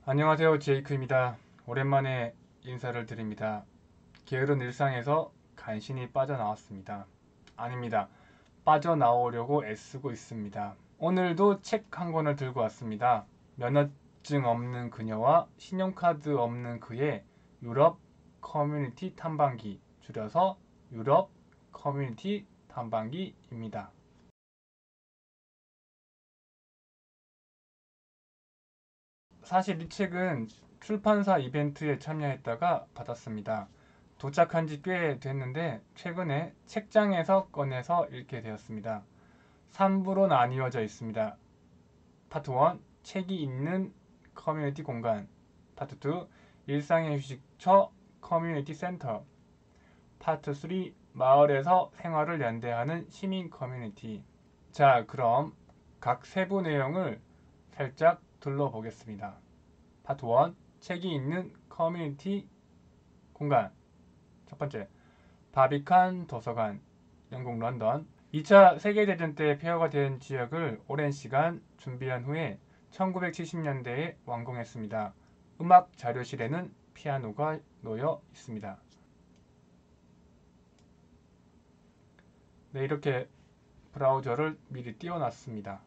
안녕하세요, 제이크입니다. 오랜만에 인사를 드립니다. 게으른 일상에서 간신히 빠져나왔습니다. 아닙니다. 빠져나오려고 애쓰고 있습니다. 오늘도 책 한 권을 들고 왔습니다. 면허증 없는 그녀와 신용카드 없는 그의 유럽 커뮤니티 탐방기, 줄여서 유럽 커뮤니티 탐방기입니다. 사실 이 책은 출판사 이벤트에 참여했다가 받았습니다. 도착한 지 꽤 됐는데 최근에 책장에서 꺼내서 읽게 되었습니다. 3부로 나뉘어져 있습니다. 파트 1, 책이 있는 커뮤니티 공간. 파트 2, 일상의 휴식처 커뮤니티 센터. 파트 3, 마을에서 생활을 연대하는 시민 커뮤니티. 자, 그럼 각 세부 내용을 살짝 둘러보겠습니다. 파트 1, 책이 있는 커뮤니티 공간. 첫 번째, 바비칸 도서관, 영국 런던. 2차 세계대전 때 폐허가 된 지역을 오랜 시간 준비한 후에 1970년대에 완공했습니다. 음악 자료실에는 피아노가 놓여 있습니다. 네, 이렇게 브라우저를 미리 띄워놨습니다.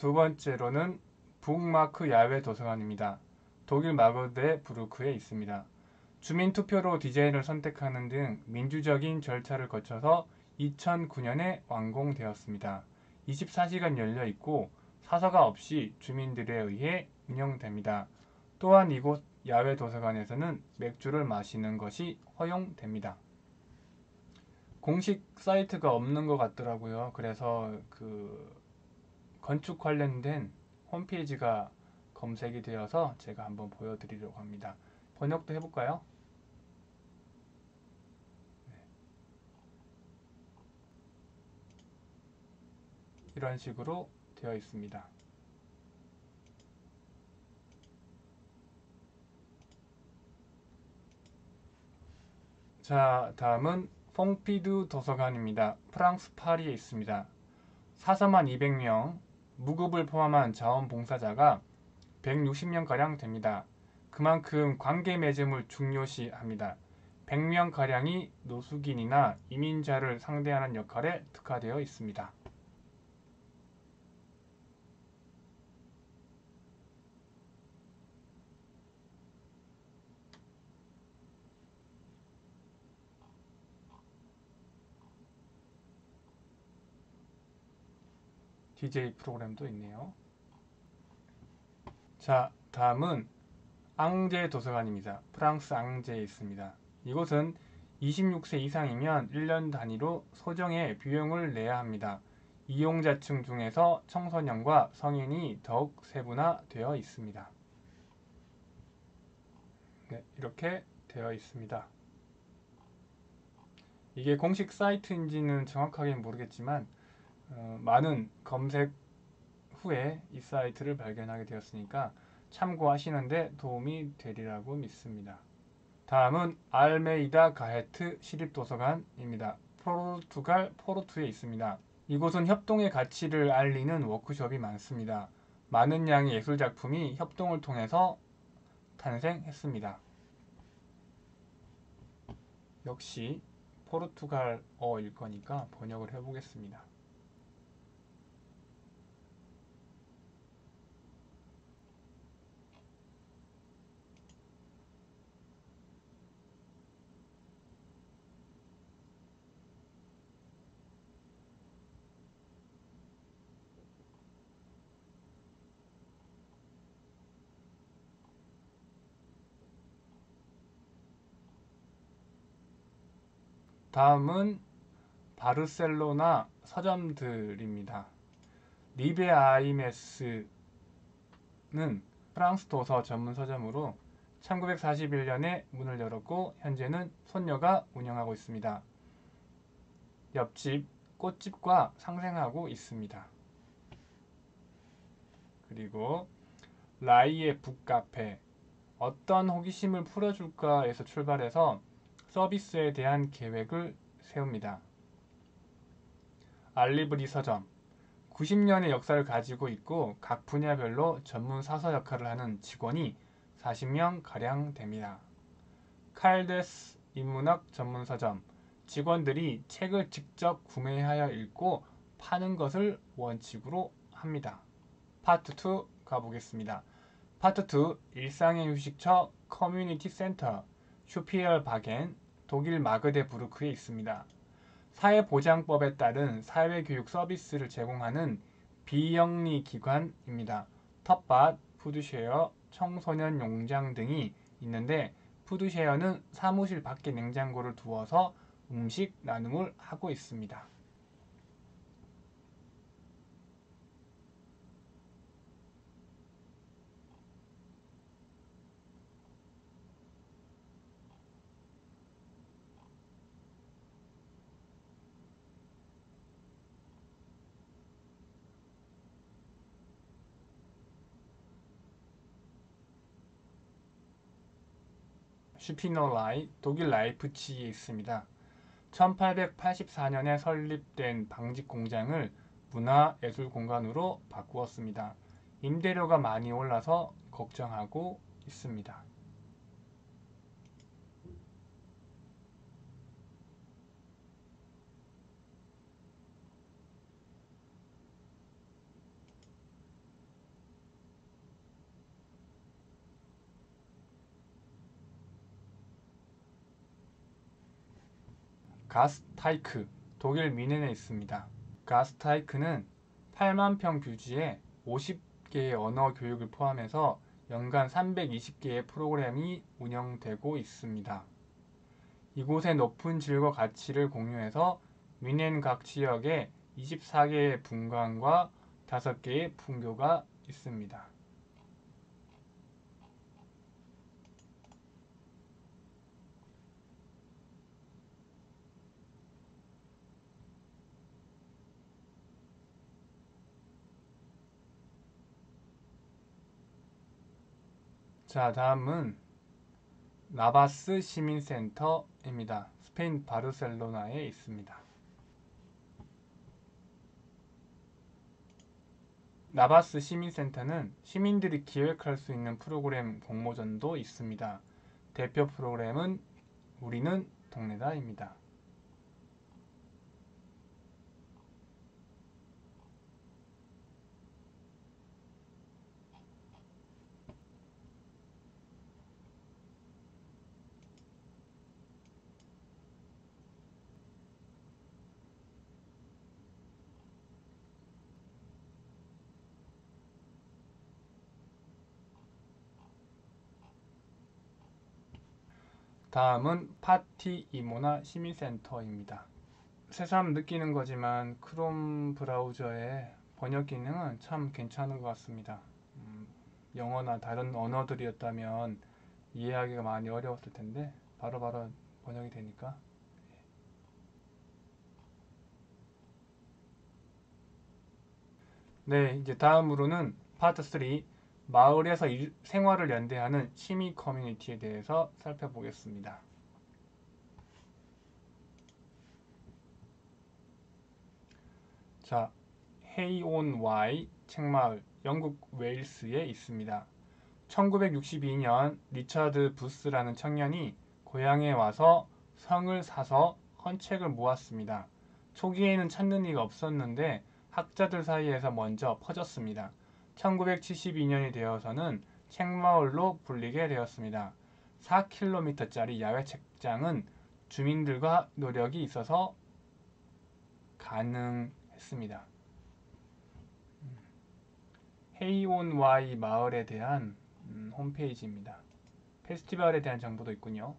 두 번째로는 북마크 야외 도서관입니다. 독일 마그데부르크에 있습니다. 주민투표로 디자인을 선택하는 등 민주적인 절차를 거쳐서 2009년에 완공되었습니다. 24시간 열려 있고 사서가 없이 주민들에 의해 운영됩니다. 또한 이곳 야외 도서관에서는 맥주를 마시는 것이 허용됩니다. 공식 사이트가 없는 것 같더라고요. 그래서 건축 관련된 홈페이지가 검색이 되어서 제가 한번 보여드리려고 합니다. 번역도 해볼까요? 이런 식으로 되어 있습니다. 자, 다음은 퐁피두 도서관입니다. 프랑스 파리에 있습니다. 사서만 200명, 무급을 포함한 자원봉사자가 160명가량 됩니다. 그만큼 관계 맺음을 중요시합니다. 100명가량이 노숙인이나 이민자를 상대하는 역할에 특화되어 있습니다. DJ 프로그램도 있네요. 자, 다음은 앙제 도서관입니다. 프랑스 앙제에 있습니다. 이곳은 26세 이상이면 1년 단위로 소정의 비용을 내야 합니다. 이용자층 중에서 청소년과 성인이 더욱 세분화되어 있습니다. 네, 이렇게 되어 있습니다. 이게 공식 사이트인지는 정확하게 모르겠지만 많은 검색 후에 이 사이트를 발견하게 되었으니까 참고하시는데 도움이 되리라고 믿습니다. 다음은 알메이다 가헤트 시립도서관입니다. 포르투갈 포르투에 있습니다. 이곳은 협동의 가치를 알리는 워크숍이 많습니다. 많은 양의 예술작품이 협동을 통해서 탄생했습니다. 역시 포르투갈어일 거니까 번역을 해보겠습니다. 다음은 바르셀로나 서점들입니다. 리베 아이메스는 프랑스 도서 전문 서점으로 1941년에 문을 열었고 현재는 손녀가 운영하고 있습니다. 옆집 꽃집과 상생하고 있습니다. 그리고 라이의 북카페, 어떤 호기심을 풀어줄까에서 출발해서 서비스에 대한 계획을 세웁니다. 알리브리 서점, 90년의 역사를 가지고 있고 각 분야별로 전문 사서 역할을 하는 직원이 40명가량 됩니다. 칼데스 인문학 전문 서점, 직원들이 책을 직접 구매하여 읽고 파는 것을 원칙으로 합니다. 파트 2 가보겠습니다. 파트 2 일상의 휴식처 커뮤니티 센터 슈피얼바겐 독일 마그데부르크에 있습니다. 사회보장법에 따른 사회교육 서비스를 제공하는 비영리 기관입니다. 텃밭, 푸드쉐어, 청소년 용장 등이 있는데 푸드쉐어는 사무실 밖에 냉장고를 두어서 음식 나눔을 하고 있습니다. 슈피노라이 독일 라이프치히에 있습니다. 1884년에 설립된 방직 공장을 문화예술 공간으로 바꾸었습니다. 임대료가 많이 올라서 걱정하고 있습니다. 가스타이크 독일 미넨에 있습니다. 가스타이크는 8만 평 규지에 50개의 언어 교육을 포함해서 연간 320개의 프로그램이 운영되고 있습니다. 이곳의 높은 질과 가치를 공유해서 미넨 각 지역에 24개의 분관과 5개의 분교가 있습니다. 자, 다음은 나바스 시민센터입니다. 스페인 바르셀로나에 있습니다. 나바스 시민센터는 시민들이 기획할 수 있는 프로그램 공모전도 있습니다. 대표 프로그램은 우리는 동네다입니다. 다음은 파티 이모나 시민센터입니다. 새삼 느끼는 거지만 크롬 브라우저의 번역 기능은 참 괜찮은 것 같습니다. 영어나 다른 언어들이었다면 이해하기가 많이 어려웠을 텐데 바로바로 번역이 되니까. 네, 이제 다음으로는 파트 3 마을에서 생활을 연대하는 시민 커뮤니티에 대해서 살펴보겠습니다. 자, 헤이온 와이 책마을 영국 웨일스에 있습니다. 1962년 리처드 부스라는 청년이 고향에 와서 성을 사서 헌책을 모았습니다. 초기에는 찾는 이가 없었는데 학자들 사이에서 먼저 퍼졌습니다. 1972년이 되어서는 책마을로 불리게 되었습니다. 4km짜리 야외 책장은 주민들과 노력이 있어서 가능했습니다. 헤이온와이 마을에 대한 홈페이지입니다. 페스티벌에 대한 정보도 있군요.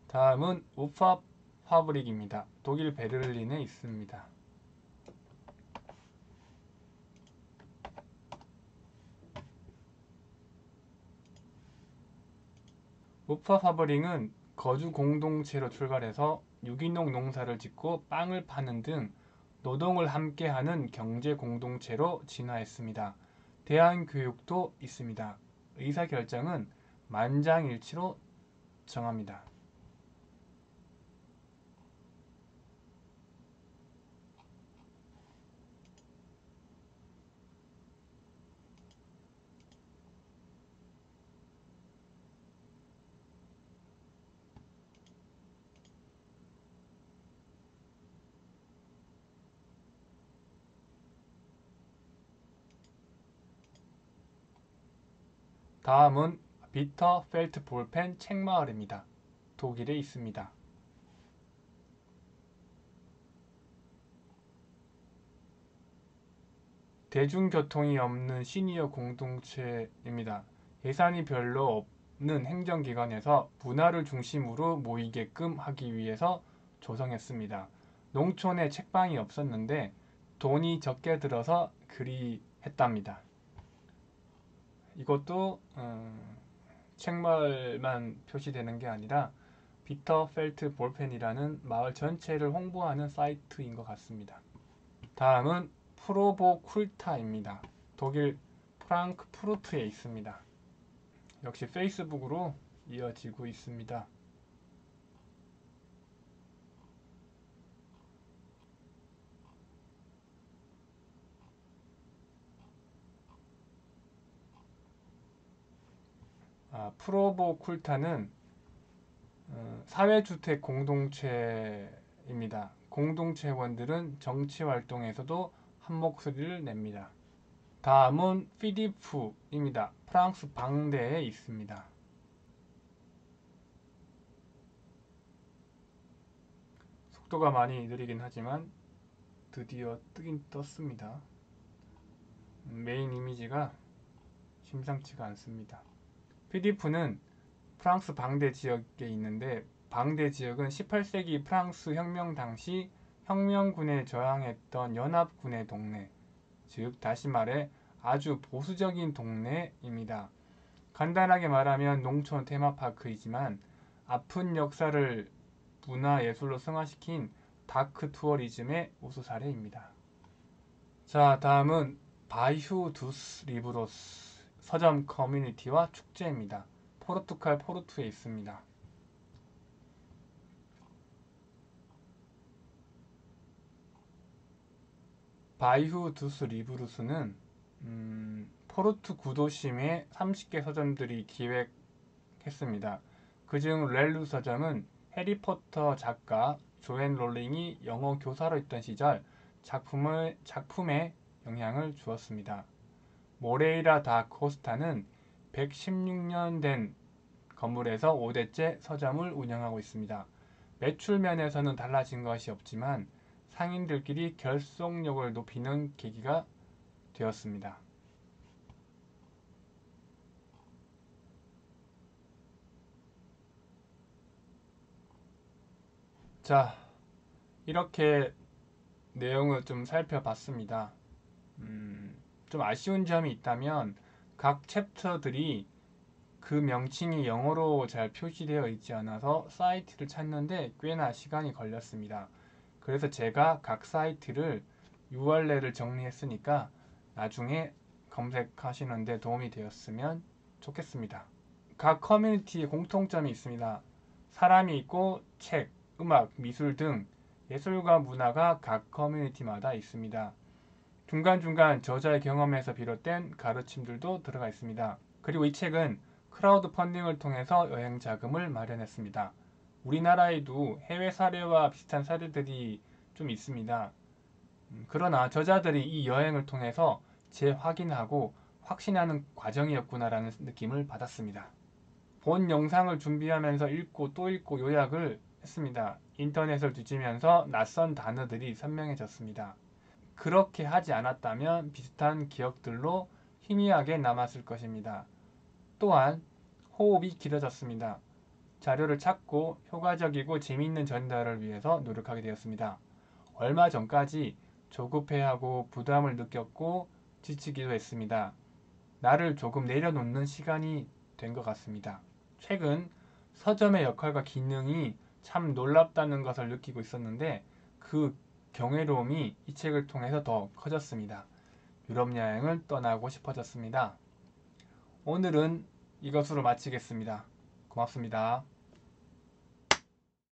다음은 우파 파브릭입니다. 독일 베를린에 있습니다. 우파 파브릭은 거주 공동체로 출발해서 유기농 농사를 짓고 빵을 파는 등 노동을 함께하는 경제 공동체로 진화했습니다. 대안교육도 있습니다. 의사결정은 만장일치로 정합니다. 다음은 비터 펠트 볼펜 책마을입니다. 독일에 있습니다. 대중교통이 없는 시니어 공동체입니다. 예산이 별로 없는 행정기관에서 문화를 중심으로 모이게끔 하기 위해서 조성했습니다. 농촌에 책방이 없었는데 돈이 적게 들어서 그리 했답니다. 이것도 책마을만 표시되는 게 아니라 비터 펠트 볼펜이라는 마을 전체를 홍보하는 사이트인 것 같습니다. 다음은 프로보쿨타입니다. 독일 프랑크푸르트에 있습니다. 역시 페이스북으로 이어지고 있습니다. 프로보쿨타는 사회주택 공동체입니다. 공동체원들은 정치활동에서도 한 목소리를 냅니다. 다음은 피디프입니다. 프랑스 방대에 있습니다. 속도가 많이 느리긴 하지만 드디어 뜨긴 떴습니다. 메인 이미지가 심상치가 않습니다. 피디프는 프랑스 방대 지역에 있는데 방대 지역은 18세기 프랑스 혁명 당시 혁명군에 저항했던 연합군의 동네, 즉 다시 말해 아주 보수적인 동네입니다. 간단하게 말하면 농촌 테마파크이지만 아픈 역사를 문화예술로 승화시킨 다크 투어리즘의 우수 사례입니다. 자, 다음은 바이후 두스 리브로스 서점 커뮤니티와 축제입니다. 포르투갈 포르투에 있습니다. 바이후 두스 리브루스는 포르투 구도심의 30개 서점들이 기획했습니다. 그중 렐루 서점은 해리포터 작가 조앤 롤링이 영어 교사로 있던 시절 작품에 영향을 주었습니다. 모레이라 다 코스타는 116년 된 건물에서 5대째 서점을 운영하고 있습니다. 매출 면에서는 달라진 것이 없지만 상인들끼리 결속력을 높이는 계기가 되었습니다. 자, 이렇게 내용을 좀 살펴봤습니다. 좀 아쉬운 점이 있다면 각 챕터들이 그 명칭이 영어로 잘 표시되어 있지 않아서 사이트를 찾는데 꽤나 시간이 걸렸습니다. 그래서 제가 각 사이트를 URL을 정리했으니까 나중에 검색하시는데 도움이 되었으면 좋겠습니다. 각 커뮤니티에 공통점이 있습니다. 사람이 있고 책, 음악, 미술 등 예술과 문화가 각 커뮤니티마다 있습니다. 중간중간 저자의 경험에서 비롯된 가르침들도 들어가 있습니다. 그리고 이 책은 크라우드 펀딩을 통해서 여행 자금을 마련했습니다. 우리나라에도 해외 사례와 비슷한 사례들이 좀 있습니다. 그러나 저자들이 이 여행을 통해서 재확인하고 확신하는 과정이었구나라는 느낌을 받았습니다. 본 영상을 준비하면서 읽고 또 읽고 요약을 했습니다. 인터넷을 뒤지면서 낯선 단어들이 선명해졌습니다. 그렇게 하지 않았다면 비슷한 기억들로 희미하게 남았을 것입니다. 또한 호흡이 길어졌습니다. 자료를 찾고 효과적이고 재미있는 전달을 위해서 노력하게 되었습니다. 얼마 전까지 조급해하고 부담을 느꼈고 지치기도 했습니다. 나를 조금 내려놓는 시간이 된 것 같습니다. 최근 서점의 역할과 기능이 참 놀랍다는 것을 느끼고 있었는데 그 경외로움이 이 책을 통해서 더 커졌습니다. 유럽 여행을 떠나고 싶어졌습니다. 오늘은 이것으로 마치겠습니다. 고맙습니다.